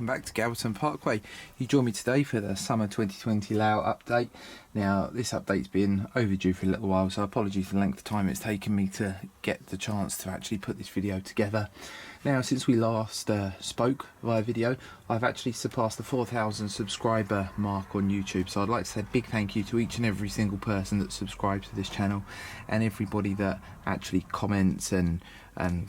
welcome back to Gowerton Parkway. You join me today for the summer 2020 layout update. Now this update's been overdue for a little while, so apologies for the length of time it's taken me to get the chance to actually put this video together. Now since we last spoke via video, I've actually surpassed the 4,000 subscriber mark on YouTube, so I'd like to say a big thank you to each and every single person that subscribes to this channel and everybody that actually comments and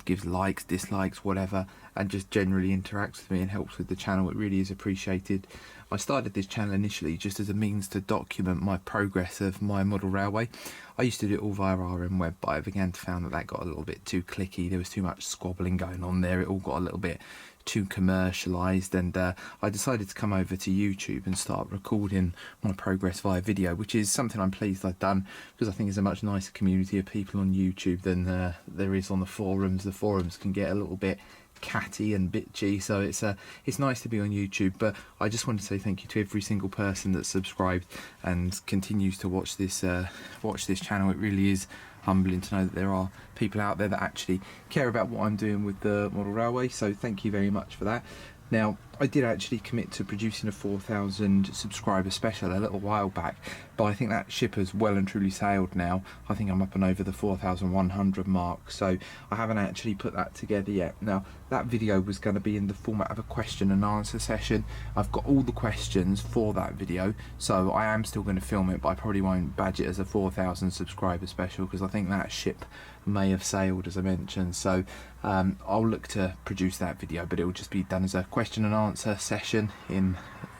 gives likes, dislikes, whatever, and just generally interacts with me and helps with the channel. It really is appreciated. I started this channel initially just as a means to document my progress of my model railway. I used to do it all via RMWeb, but I began to find that that got a little bit too clicky. There was too much squabbling going on there. It all got a little bit too commercialized, and I decided to come over to YouTube and start recording my progress via video, which is something I'm pleased I've done, because I think there's a much nicer community of people on YouTube than there is on the forums. The forums can get a little bit catty and bitchy, so it's nice to be on YouTube. But I just want to say thank you to every single person that's subscribed and continues to watch this channel. It really is humbling to know that there are people out there that actually care about what I'm doing with the model railway, so thank you very much for that. Now, I did actually commit to producing a 4,000 subscriber special a little while back, but I think that ship has well and truly sailed now. I think I'm up and over the 4,100 mark, so I haven't actually put that together yet. Now, that video was going to be in the format of a question and answer session. I've got all the questions for that video, so I am still going to film it, but I probably won't badge it as a 4,000 subscriber special, because I think that ship may have sailed, as I mentioned. So I'll look to produce that video, but it will just be done as a question and answer session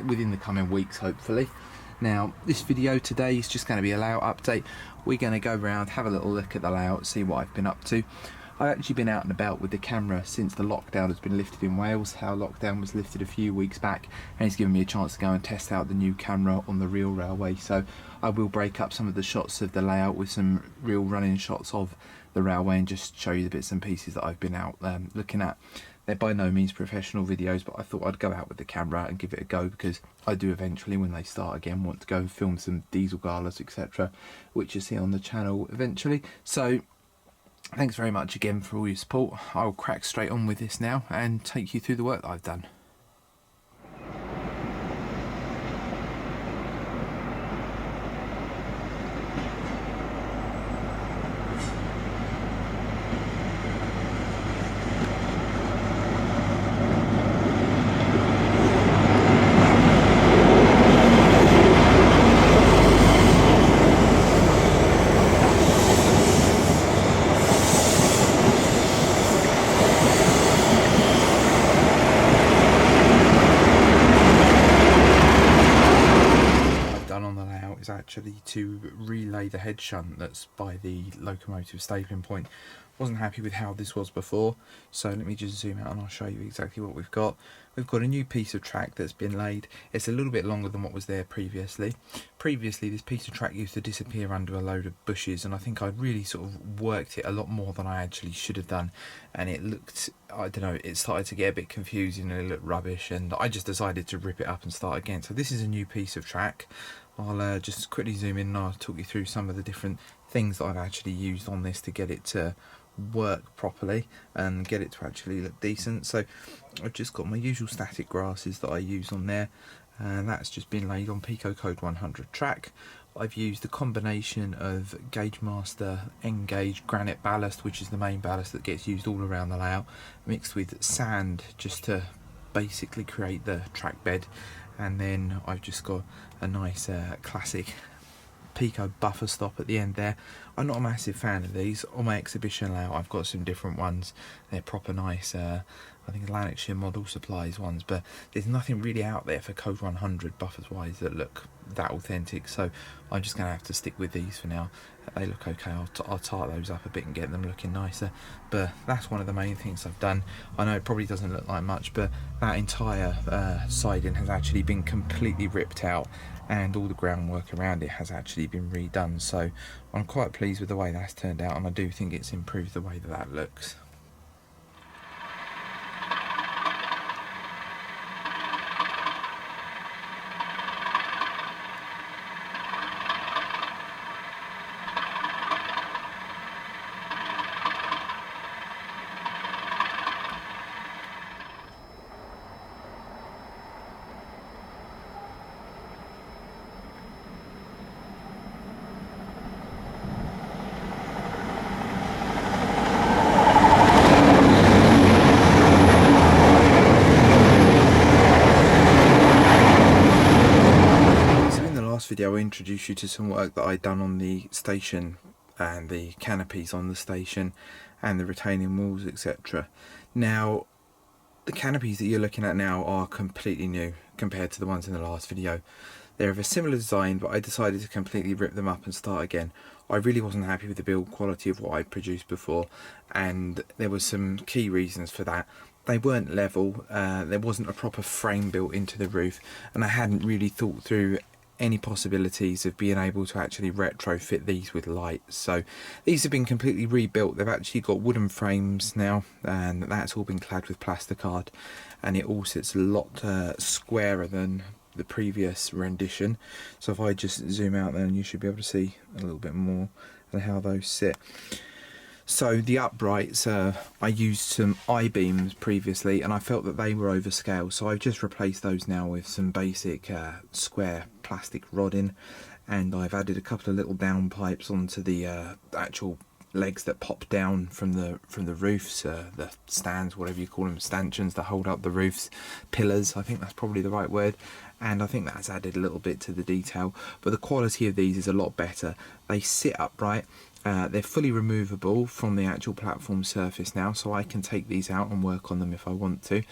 within the coming weeks, hopefully. Now this video today is just going to be a layout update. We're going to go around, have a little look at the layout, see what I've been up to. I've actually been out and about with the camera since the lockdown has been lifted in Wales. Our lockdown was lifted a few weeks back, and it's given me a chance to go and test out the new camera on the real railway. So I will break up some of the shots of the layout with some real running shots of the railway and just show you the bits and pieces that I've been out looking at. They're by no means professional videos, but I thought I'd go out with the camera and give it a go, because I do eventually, when they start again, want to go and film some diesel galas, etc., which you see on the channel eventually. So thanks very much again for all your support. I'll crack straight on with this now and take you through the work that I've done. Actually to relay the head shunt that's by the locomotive stapling point. Wasn't happy with how this was before, so let me just zoom out and I'll show you exactly what we've got. We've got a new piece of track that's been laid. It's a little bit longer than what was there previously. Previously this piece of track used to disappear under a load of bushes, and I think I'd really sort of worked it a lot more than I actually should have done, and it looked, I don't know, it started to get a bit confusing and it looked rubbish, and I just decided to rip it up and start again. So this is a new piece of track. I'll just quickly zoom in and I'll talk you through some of the different things that I've actually used on this to get it to work properly and get it to actually look decent. So I've just got my usual static grasses that I use on there, and that's just been laid on Pico Code 100 track. I've used a combination of Gauge Master N-Gauge granite ballast, which is the main ballast that gets used all around the layout, mixed with sand just to basically create the track bed. And then I've just got a nice classic Pico buffer stop at the end there. I'm not a massive fan of these. On my exhibition layout I've got some different ones. They're proper nice, I think Lanarkshire Model Supplies ones, but there's nothing really out there for Code 100 buffers wise that look that authentic, so I'm just going to have to stick with these for now. They look okay. I'll tart those up a bit and get them looking nicer, but that's one of the main things I've done. I know it probably doesn't look like much, but that entire siding has actually been completely ripped out, and all the groundwork around it has actually been redone, so I'm quite pleased with the way that's turned out, and I do think it's improved the way that that looks. video I introduced you to some work that I'd done on the station and the canopies on the station and the retaining walls, etc. Now the canopies that you're looking at now are completely new compared to the ones in the last video. They're of a similar design, but I decided to completely rip them up and start again. I really wasn't happy with the build quality of what I produced before, and there were some key reasons for that. They weren't level, there wasn't a proper frame built into the roof, and I hadn't really thought through any possibilities of being able to actually retrofit these with lights. So these have been completely rebuilt. They've actually got wooden frames now, and that's all been clad with plasticard, and it all sits a lot squarer than the previous rendition. So if I just zoom out then, you should be able to see a little bit more and how those sit. So the uprights, I used some I-beams previously and I felt that they were overscale, so I've just replaced those now with some basic square plastic rodding, and I've added a couple of little down pipes onto the actual legs that pop down from the roofs, the stands, whatever you call them, stanchions that hold up the roofs, pillars, I think that's probably the right word, and I think that's added a little bit to the detail. But the quality of these is a lot better. They sit upright, they're fully removable from the actual platform surface now, so I can take these out and work on them if I want to.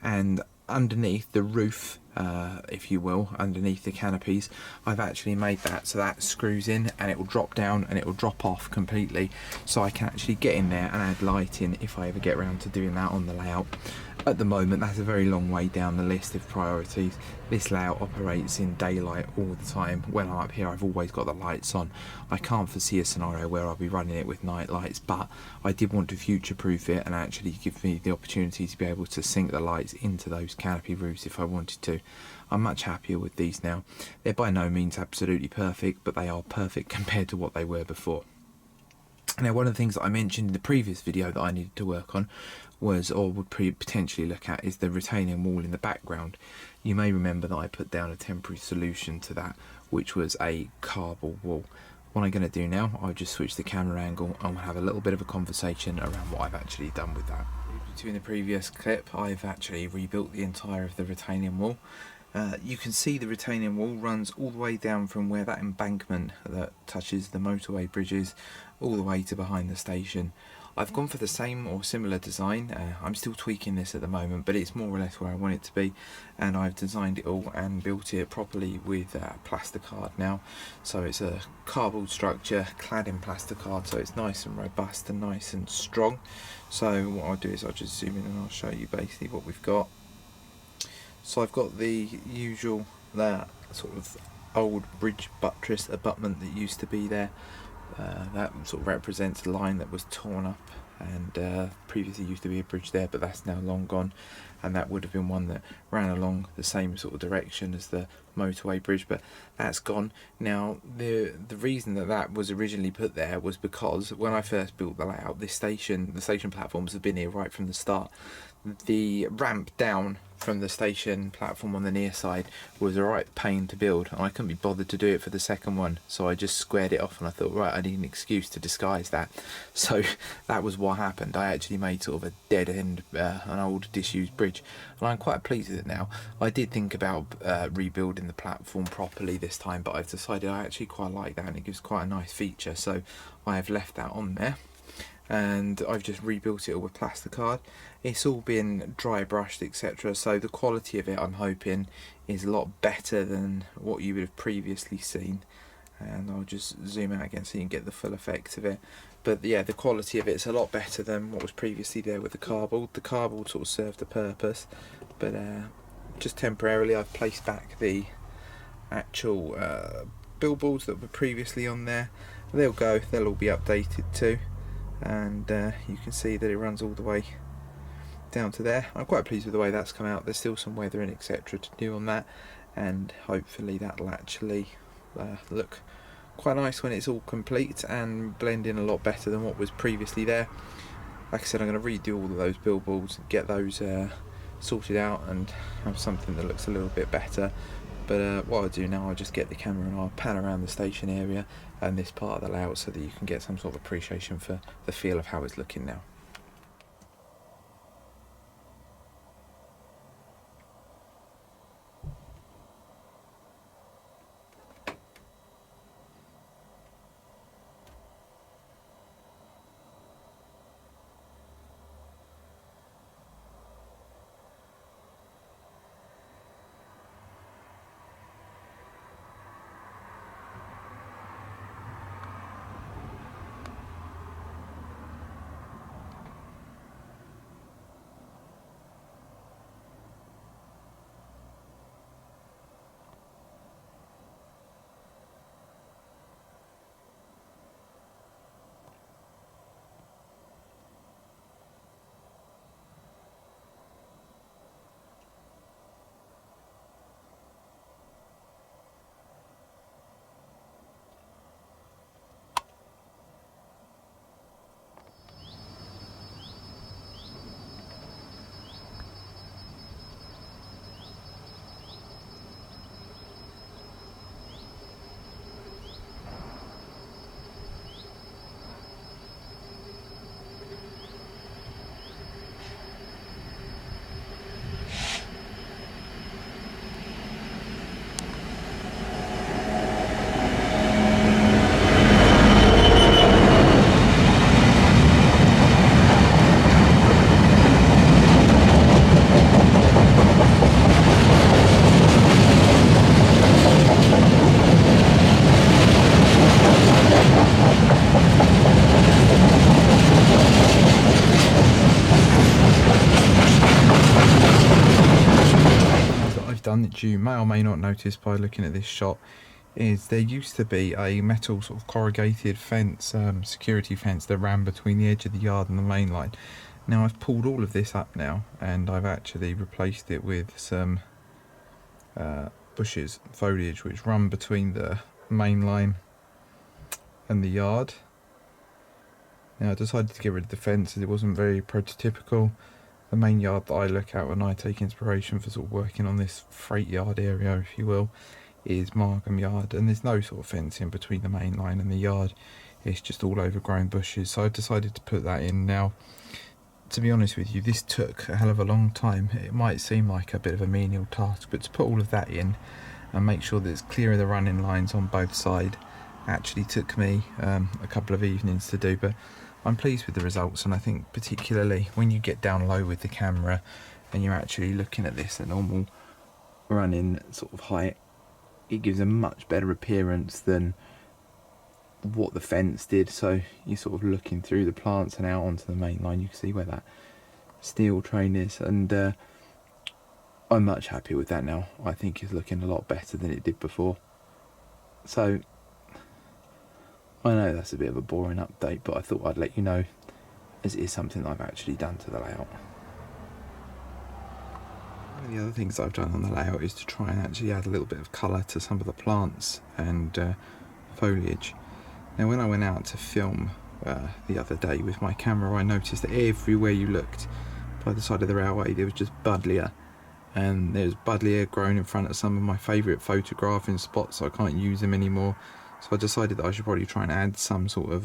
And underneath the roof, if you will, underneath the canopies, I've actually made that so that screws in and it will drop down and it will drop off completely, so I can actually get in there and add lighting if I ever get around to doing that on the layout. At the moment, that's a very long way down the list of priorities. This layout operates in daylight all the time. When I'm up here, I've always got the lights on. I can't foresee a scenario where I'll be running it with night lights, but I did want to future-proof it and actually give me the opportunity to be able to sink the lights into those canopy roofs if I wanted to. I'm much happier with these now. They're by no means absolutely perfect, but they are perfect compared to what they were before. Now, one of the things that I mentioned in the previous video that I needed to work on was, or would potentially look at, is the retaining wall in the background. You may remember that I put down a temporary solution to that, which was a cardboard wall. What I'm going to do now, I'll just switch the camera angle and we'll have a little bit of a conversation around what I've actually done with that. In the previous clip, I've actually rebuilt the entire of the retaining wall. You can see the retaining wall runs all the way down from where that embankment that touches the motorway bridges all the way to behind the station. I've gone for the same or similar design. I'm still tweaking this at the moment, but it's more or less where I want it to be, and I've designed it all and built it properly with plasticard now. So it's a cardboard structure clad in plasticard, so it's nice and robust and nice and strong. So what I'll do is I'll just zoom in and I'll show you basically what we've got. So I've got the usual, that sort of old bridge buttress abutment that used to be there. That sort of represents a line that was torn up, and previously used to be a bridge there, but that's now long gone, and that would have been one that ran along the same sort of direction as the motorway bridge, but that's gone. Now the reason that that was originally put there was because when I first built the layout, the station platforms have been here right from the start. The ramp down from the station platform on the near side was a right pain to build, and I couldn't be bothered to do it for the second one, so I just squared it off and I thought, right, I need an excuse to disguise that. So that was what happened. I actually made sort of a dead end, an old disused bridge, and I'm quite pleased with it now. I did think about rebuilding the platform properly this time, but I've decided I actually quite like that and it gives quite a nice feature, so I have left that on there. And I've just rebuilt it all with plasticard. It's all been dry brushed, etc., so the quality of it, I'm hoping, is a lot better than what you would have previously seen. And I'll just zoom out again so you can get the full effect of it. But yeah, the quality of it's a lot better than what was previously there with the cardboard. The cardboard sort of served a purpose, but just temporarily I've placed back the actual billboards that were previously on there. They'll go, they'll all be updated too. And you can see that it runs all the way down to there. I'm quite pleased with the way that's come out. There's still some weathering, etc., to do on that, and hopefully that'll actually look quite nice when it's all complete and blend in a lot better than what was previously there. Like I said, I'm going to redo all of those billboards and get those sorted out and have something that looks a little bit better. But what I'll do now, I'll just get the camera and I'll pan around the station area and this part of the layout so that you can get some sort of appreciation for the feel of how it's looking now. which you may or may not notice by looking at this shot, is there used to be a metal sort of corrugated fence, security fence that ran between the edge of the yard and the main line. Now I've pulled all of this up now, and I've actually replaced it with some bushes, foliage, which run between the main line and the yard. Now I decided to get rid of the fence as it wasn't very prototypical. The main yard that I look at when I take inspiration for sort of working on this freight yard area, if you will, is Markham Yard, and there's no sort of fence in between the main line and the yard. It's just all overgrown bushes, so I decided to put that in. Now, to be honest with you, this took a hell of a long time. It might seem like a bit of a menial task, but to put all of that in and make sure that it's clear of the running lines on both sides actually took me a couple of evenings to do. But I'm pleased with the results, and I think particularly when you get down low with the camera and you're actually looking at this at normal running sort of height, it gives a much better appearance than what the fence did. So you're sort of looking through the plants and out onto the main line. You can see where that steel train is, and I'm much happier with that now. I think it's looking a lot better than it did before. So I know that's a bit of a boring update, but I thought I'd let you know, as it is something I've actually done to the layout. One of the other things I've done on the layout is to try and actually add a little bit of colour to some of the plants and foliage. Now when I went out to film the other day with my camera, I noticed that everywhere you looked by the side of the railway there was just buddleia, and there's buddleia growing in front of some of my favourite photographing spots, so I can't use them anymore. So I decided that I should probably try and add some sort of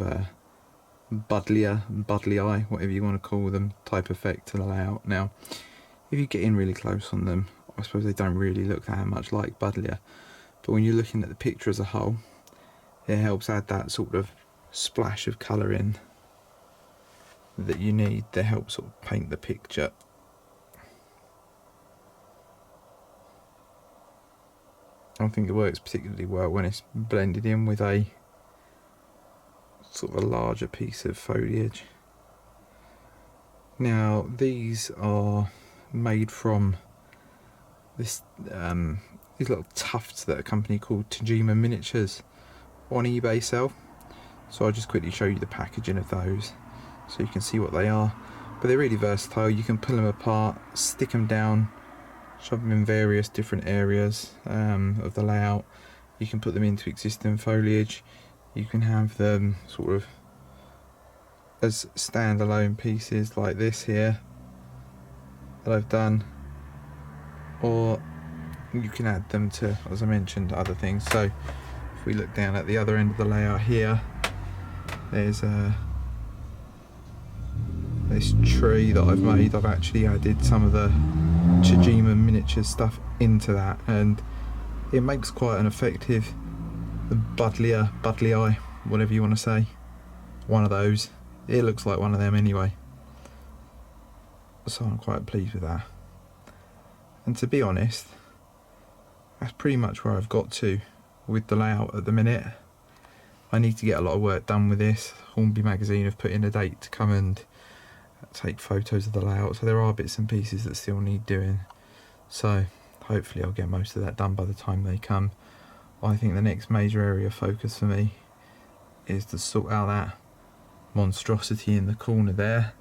buddleia, buddlei, whatever you want to call them, type effect to the layout. Now if you get in really close on them, I suppose they don't really look that much like buddleia, but when you're looking at the picture as a whole, it helps add that sort of splash of colour in that you need to help sort of paint the picture. I think it works particularly well when it's blended in with a sort of a larger piece of foliage. Now these are made from this these little tufts that a company called Tajima Miniatures on eBay sell. So I'll just quickly show you the packaging of those so you can see what they are. But they're really versatile. You can pull them apart, stick them down, shove them in various different areas of the layout. You can put them into existing foliage. You can have them sort of as standalone pieces like this here that I've done, or you can add them to, as I mentioned, other things. So if we look down at the other end of the layout here, there's this tree that I've made. I've actually added some of the Tajima Miniatures stuff into that, and it makes quite an effective buddlei, whatever you want to say, one of those. It looks like one of them anyway, so I'm quite pleased with that. And to be honest, that's pretty much where I've got to with the layout at the minute. I need to get a lot of work done with this. Hornby magazine have put in a date to come and take photos of the layout, so there are bits and pieces that still need doing, so hopefully I'll get most of that done by the time they come. I think the next major area of focus for me is to sort out that monstrosity in the corner there.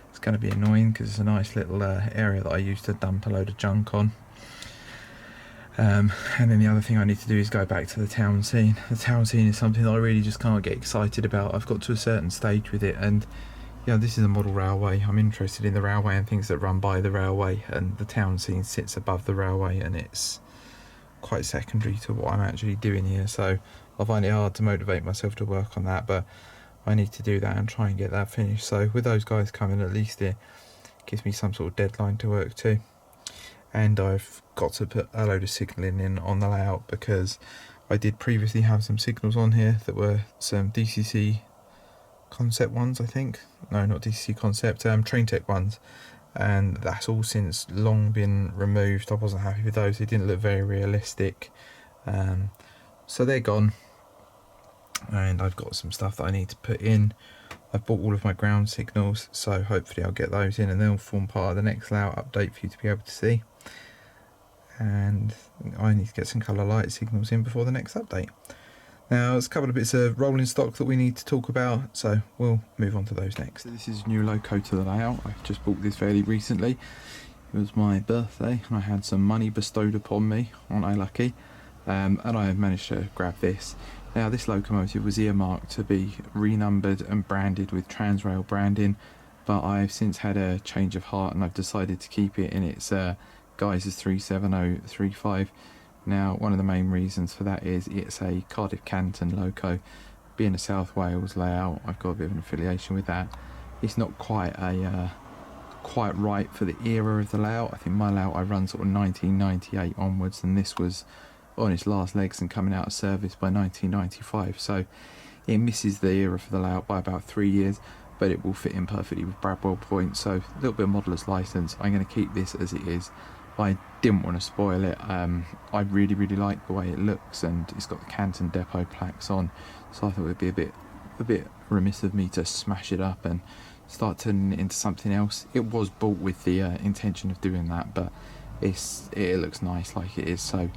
It's going to be annoying because it's a nice little area that I used to dump a load of junk on. And then the other thing I need to do is go back to the town scene. The town scene is something that I really just can't get excited about. I've got to a certain stage with it, and you know, this is a model railway. I'm interested in the railway and things that run by the railway, and the town scene sits above the railway, and it's quite secondary to what I'm actually doing here. So I find it hard to motivate myself to work on that, but I need to do that and try and get that finished. So with those guys coming, at least it gives me some sort of deadline to work to. And I've got to put a load of signalling in on the layout, because I did previously have some signals on here that were some DCC concept ones, I think. No, not DCC concept, Train Tech ones, and that's all since long been removed. I wasn't happy with those. They didn't look very realistic, so they're gone, and I've got some stuff that I need to put in. I've bought all of my ground signals, so hopefully I'll get those in and they'll form part of the next layout update for you to be able to see. and I need to get some colour light signals in before the next update. Now there's a couple of bits of rolling stock that we need to talk about, so we'll move on to those next. So this is new loco to the layout. I've just bought this fairly recently. It was my birthday and I had some money bestowed upon me, aren't I lucky? And I managed to grab this. Now this locomotive was earmarked to be renumbered and branded with Transrail branding, but I've since had a change of heart and I've decided to keep it in its guises 37035. Now one of the main reasons for that is it's a Cardiff Canton loco. Being a South Wales layout, I've got a bit of an affiliation with that. It's not quite right for the era of the layout. I think my layout I run sort of 1998 onwards, and this was on its last legs and coming out of service by 1995, so it misses the era for the layout by about 3 years, but it will fit in perfectly with Bradwell Point, so a little bit of modeller's license. I'm going to keep this as it is. I didn't want to spoil it. I really like the way it looks, and it's got the Canton Depot plaques on, so I thought it would be a bit remiss of me to smash it up and start turning it into something else. It was bought with the intention of doing that, but it looks nice like it is, so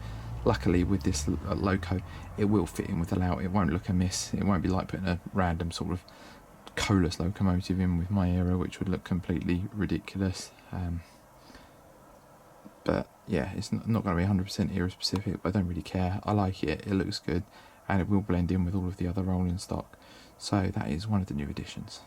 luckily with this loco it will fit in with the layout. It won't look amiss. It won't be like putting a random sort of coalesce locomotive in with my era, which would look completely ridiculous. But yeah, it's not going to be 100% era specific, but I don't really care. I like it, it looks good, and it will blend in with all of the other rolling stock. So that is one of the new additions.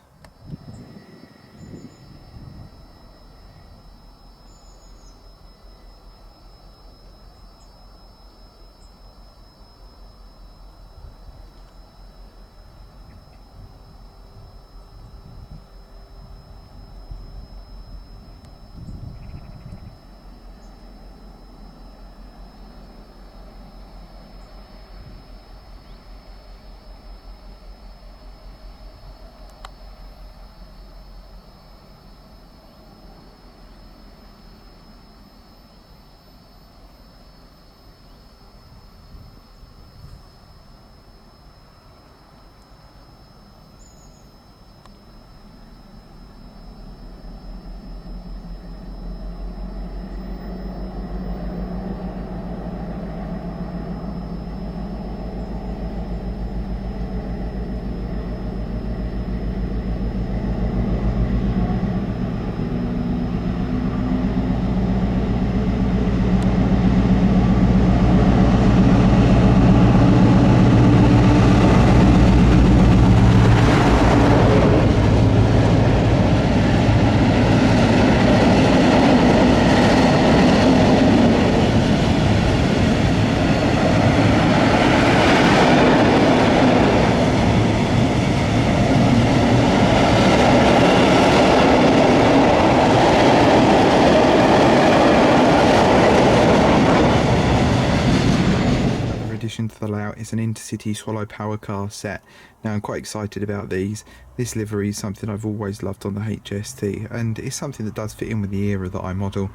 To the layout is an Intercity Swallow Power Car set. Now I'm quite excited about these. This livery is something I've always loved on the HST, and it's something that does fit in with the era that I model.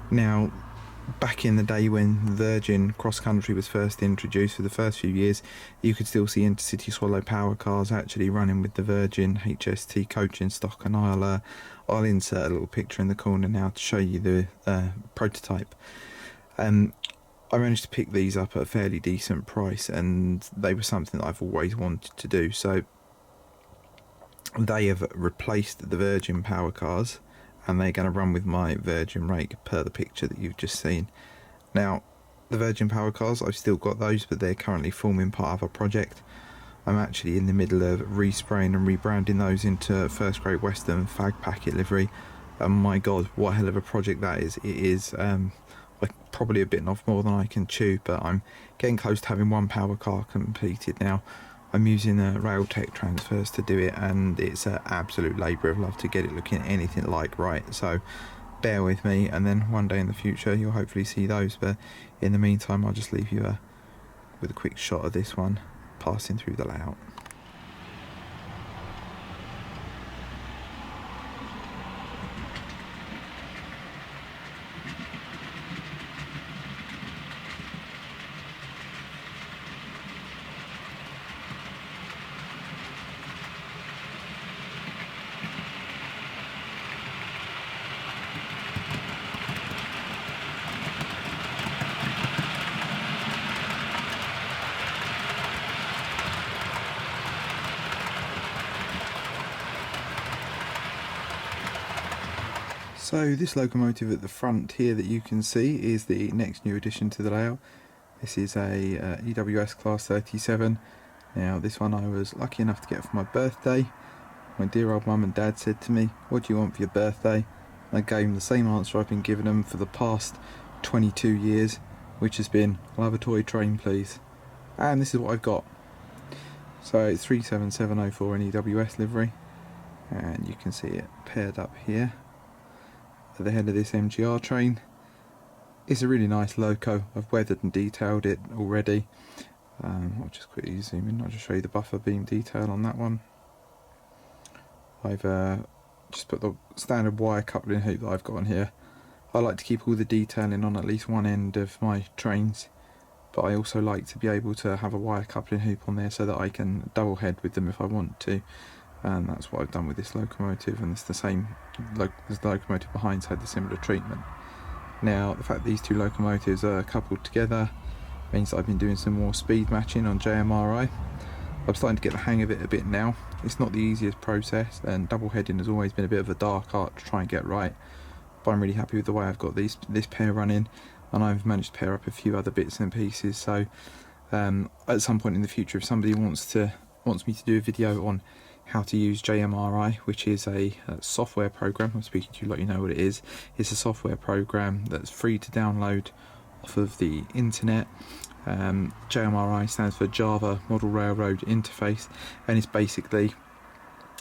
Now back in the day when Virgin Cross Country was first introduced, for the first few years you could still see Intercity Swallow Power cars actually running with the Virgin HST coaching stock, and I'll insert a little picture in the corner now to show you the prototype. I managed to pick these up at a fairly decent price, and they were something that I've always wanted to do. So they have replaced the Virgin power cars, and they're going to run with my Virgin rake per the picture that you've just seen. Now the Virgin power cars, I've still got those, but they're currently forming part of a project. I'm actually in the middle of respraying and rebranding those into first grade Western fag packet livery, and my god, what a hell of a project that is. It is probably a bit off more than I can chew, but I'm getting close to having one power car completed now. I'm using rail tech transfers to do it, and it's an absolute labour of love to get it looking anything like right, so bear with me, and then one day in the future you'll hopefully see those. But in the meantime, I'll just leave you with a quick shot of this one passing through the layout. So this locomotive at the front here that you can see is the next new addition to the layout. This is a EWS Class 37. Now this one I was lucky enough to get for my birthday. My dear old mum and dad said to me, "What do you want for your birthday?" I gave them the same answer I've been giving them for the past 22 years, which has been, "I'll have a toy train please." And this is what I've got. So it's 37704 in EWS livery, and you can see it paired up here at the head of this MGR train. It's a really nice loco. I've weathered and detailed it already. I'll just quickly zoom in, I'll just show you the buffer beam detail on that one. I've just put the standard wire coupling hoop that I've got on here. I like to keep all the detailing on at least one end of my trains, but I also like to be able to have a wire coupling hoop on there so that I can double head with them if I want to. And that's what I've done with this locomotive, and it's the same as the locomotive behind's had the similar treatment. Now the fact that these two locomotives are coupled together means that I've been doing some more speed matching on jmri. I'm starting to get the hang of it a bit now. It's not the easiest process, and double heading has always been a bit of a dark art to try and get right, but I'm really happy with the way I've got this pair running, and I've managed to pair up a few other bits and pieces. So at some point in the future, if somebody wants me to do a video on how to use jmri, which is a software program, I'm speaking to you like you know what it is. It's a software program that's free to download off of the internet. JMRI stands for Java Model Railroad Interface, and it's basically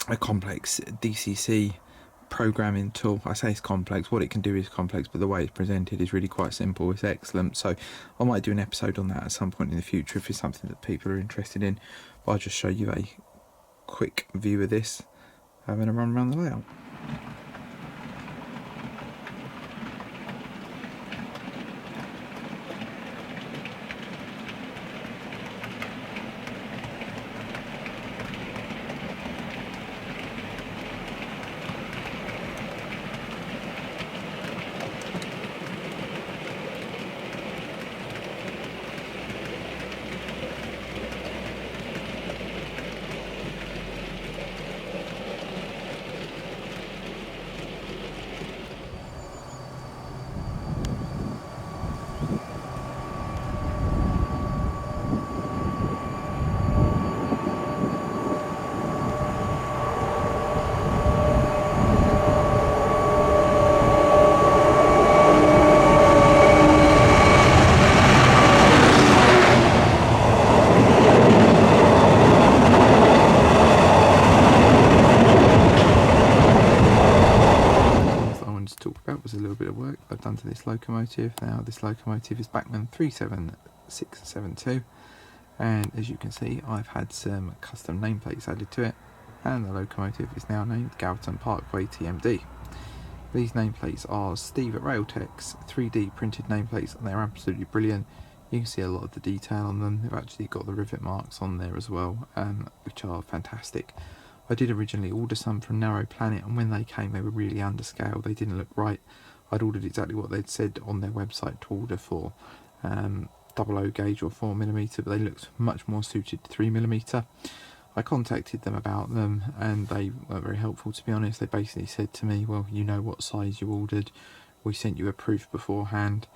a complex DCC programming tool. I say it's complex, what it can do is complex, but the way it's presented is really quite simple. It's excellent. So I might do an episode on that at some point in the future if it's something that people are interested in. But I'll just show you a quick view of this, having a run around the layout. Was a little bit of work I've done to this locomotive. Now this locomotive is Bachmann 37672, and as you can see I've had some custom nameplates added to it, and the locomotive is now named Gowerton Parkway TMD. These nameplates are Steve at Railtech's 3D printed nameplates, and they're absolutely brilliant. You can see a lot of the detail on them. They've actually got the rivet marks on there as well, which are fantastic. I did originally order some from Narrow Planet, and when they came they were really underscaled, they didn't look right. I'd ordered exactly what they'd said on their website to order for 00 gauge or 4mm, but they looked much more suited to 3mm. I contacted them about them and they weren't very helpful, to be honest. They basically said to me, "Well, you know what size you ordered, we sent you a proof beforehand,"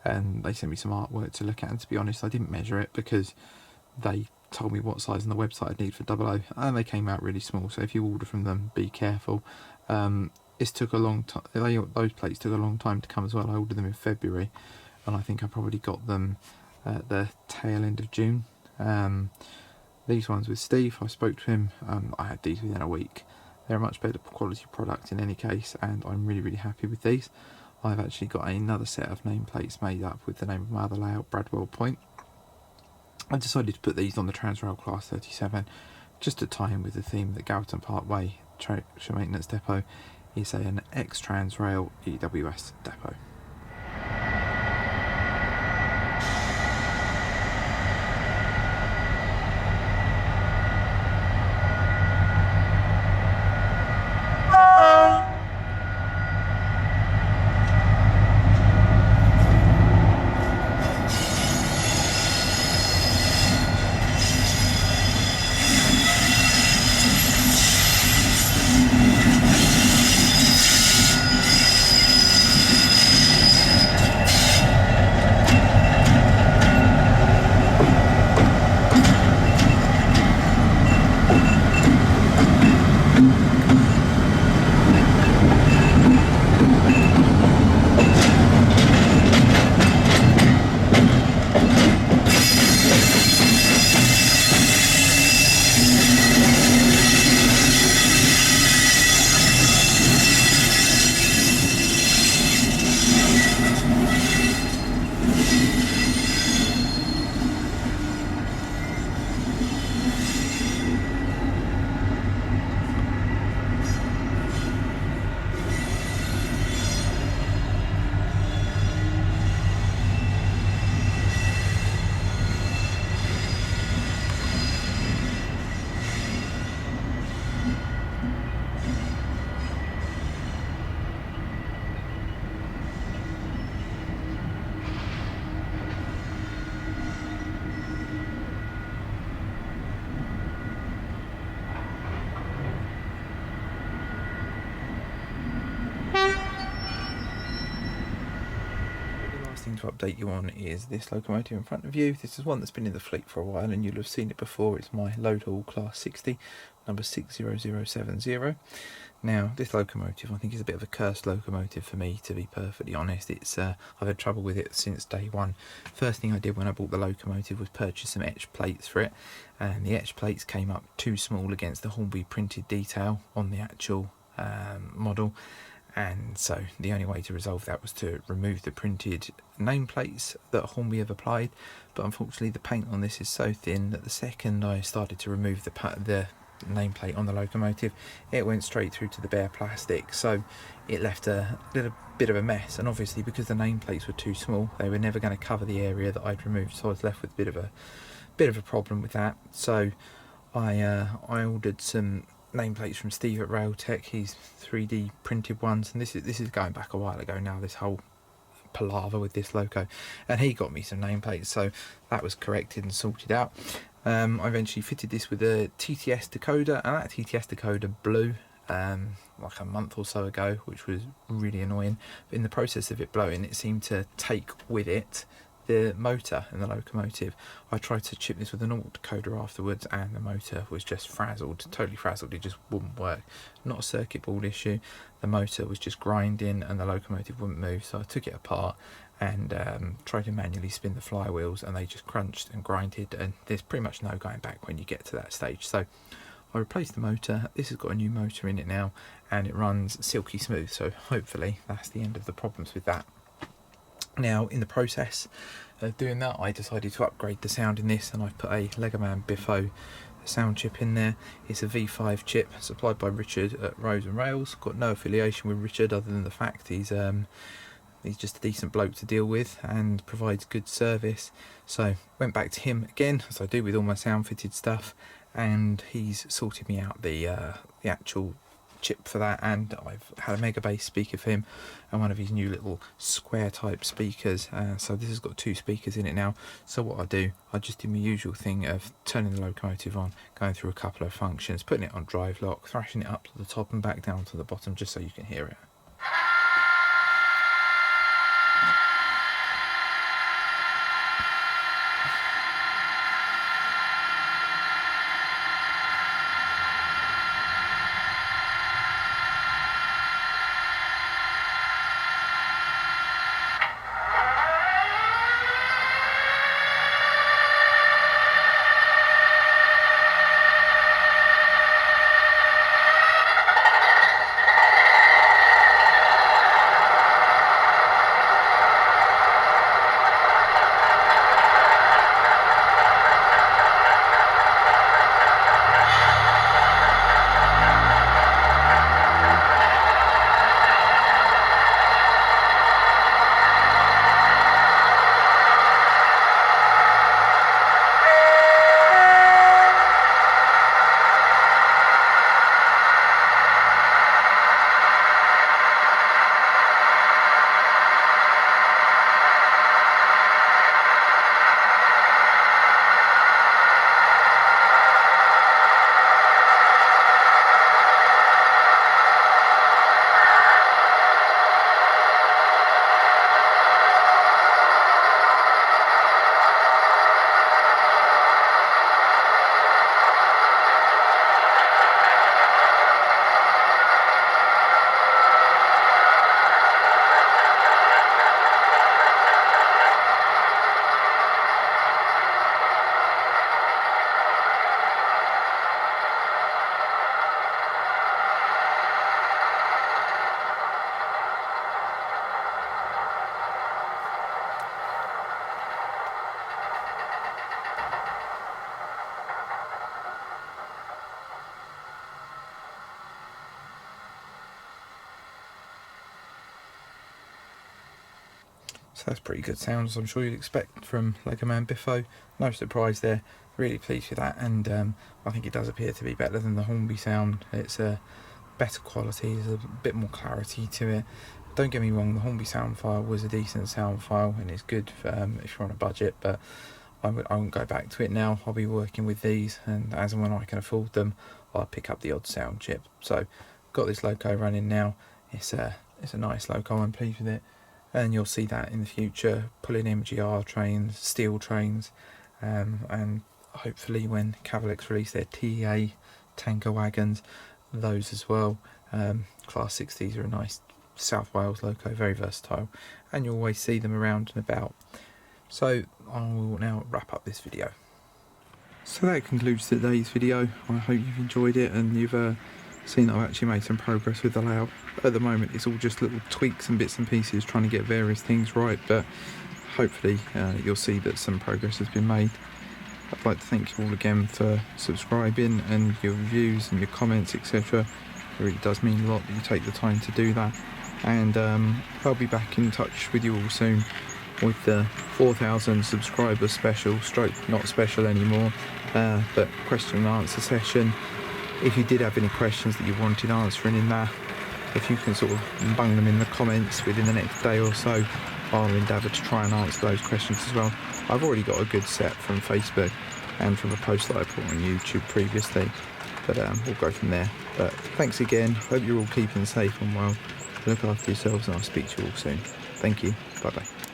and they sent me some artwork to look at, and to be honest I didn't measure it because they told me what size on the website I'd need for 00, and they came out really small. So if you order from them, be careful. It took a long time. Those plates took a long time to come as well. I ordered them in February, and I think I probably got them at the tail end of June. These ones with Steve, I spoke to him. I had these within a week. They're a much better quality product in any case, and I'm really happy with these. I've actually got another set of nameplates made up with the name of my other layout, Bradwell Point. I decided to put these on the Transrail Class 37 just to tie in with the theme that Gowerton Parkway Traction Maintenance Depot is an ex-Transrail EWS depot. thing to update you on is this locomotive in front of you. This is one that's been in the fleet for a while and you'll have seen it before. It's my Load Haul Class 60, number 60070. Now, this locomotive I think is a bit of a cursed locomotive for me, to be perfectly honest. It's I've had trouble with it since day one. First thing I did when I bought the locomotive was purchase some etch plates for it, and the etch plates came up too small against the Hornby printed detail on the actual model. And so the only way to resolve that was to remove the printed nameplates that Hornby have applied, but unfortunately the paint on this is so thin that the second I started to remove the nameplate on the locomotive, it went straight through to the bare plastic, so it left a little bit of a mess. And obviously because the nameplates were too small, they were never going to cover the area that I'd removed, so I was left with a bit of a problem with that. So I ordered some nameplates from Steve at Railtech. He's 3D printed ones, and this is going back a while ago now, this whole palaver with this loco, and he got me some nameplates, so that was corrected and sorted out. I eventually fitted this with a TTS decoder, and that TTS decoder blew like a month or so ago, which was really annoying. But in the process of it blowing, it seemed to take with it the motor in the locomotive. I tried to chip this with a normal decoder afterwards, and the motor was just frazzled, totally frazzled. It just wouldn't work. Not a circuit board issue, the motor was just grinding and the locomotive wouldn't move. So I took it apart and tried to manually spin the flywheels, and they just crunched and grinded, and there's pretty much no going back when you get to that stage. So I replaced the motor. This has got a new motor in it now, and it runs silky smooth, so hopefully that's the end of the problems with that. Now, in the process of doing that, I decided to upgrade the sound in this, and I've put a Legoman Biffo sound chip in there. It's a V5 chip supplied by Richard at Roads and Rails. Got no affiliation with Richard other than the fact he's just a decent bloke to deal with and provides good service. So went back to him again, as I do with all my sound fitted stuff, and he's sorted me out the actual chip for that, and I've had a mega bass speaker for him and one of his new little square type speakers. So this has got 2 speakers in it now. So what I just do my usual thing of turning the locomotive on, going through a couple of functions, putting it on drive lock, thrashing it up to the top and back down to the bottom, just so you can hear it. So that's pretty good sound, as I'm sure you'd expect from Legoman Biffo. No surprise there, really pleased with that, and I think it does appear to be better than the Hornby sound. It's a better quality, there's a bit more clarity to it. Don't get me wrong, the Hornby sound file was a decent sound file and it's good for, if you're on a budget, but I won't go back to it now. I'll be working with these, and as and when I can afford them, I'll pick up the odd sound chip. So got this loco running now. It's a nice loco, I'm pleased with it. and you'll see that in the future, pulling MGR trains, steel trains, and hopefully when Cavalex release their TEA tanker wagons, those as well. Class 60s are a nice South Wales loco, very versatile, and you'll always see them around and about. So I will now wrap up this video. So that concludes today's video. I hope you've enjoyed it and you've seen that I've actually made some progress with the layout. At the moment it's all just little tweaks and bits and pieces trying to get various things right, but hopefully you'll see that some progress has been made. I'd like to thank you all again for subscribing and your reviews and your comments, etc. It really does mean a lot that you take the time to do that, and I'll be back in touch with you all soon with the 4,000 subscriber special, stroke not special anymore, but question and answer session. If you did have any questions that you wanted answering in that, if you can sort of bung them in the comments within the next day or so, I'll endeavour to try and answer those questions as well. I've already got a good set from Facebook and from a post that I put on YouTube previously, but we'll go from there. But thanks again, hope you're all keeping safe and well. Look after yourselves and I'll speak to you all soon. Thank you, bye bye.